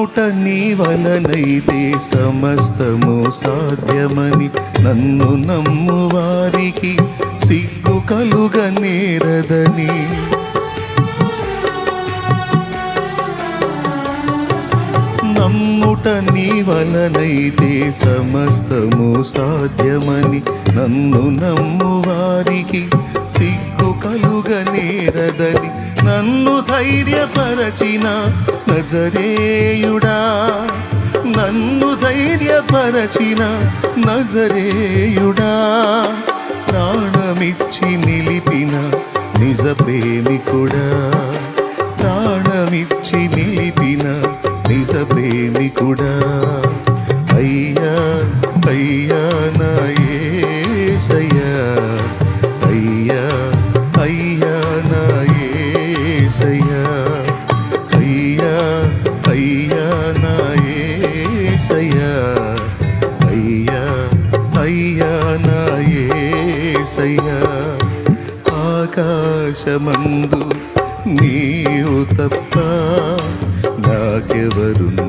నమ్ముట నీ వలనైతే సమస్తము సాధ్యమని నన్ను నమ్ము వారికి సిగ్గు కలుగ నేరదని నమ్ముట నీ వలనైతే సమస్తము సాధ్యమని నన్ను నమ్ము వారికి సిగ్గు కలుగ నేరదని నన్ను ధైర్యపరచిన నజరేయుడా నన్ను ధైర్యపరచిన నజరేయుడా ప్రాణమిచ్చి నిలిపిన నిజ ప్రేమికుడా ప్రాణమిచ్చి నిలిపిన నిజ ప్రేమికుడా అయ్యా అయ్యా నా యేసయ్యా అయ్యా అయ్యా నా యేసయ్యా అయ్యా అయ్యా నా యేసయ్యా అయ్యా అయ్యా నా యేసయ్యా ఆకాశమందు నీవు తప్ప నాకెవరున్నారు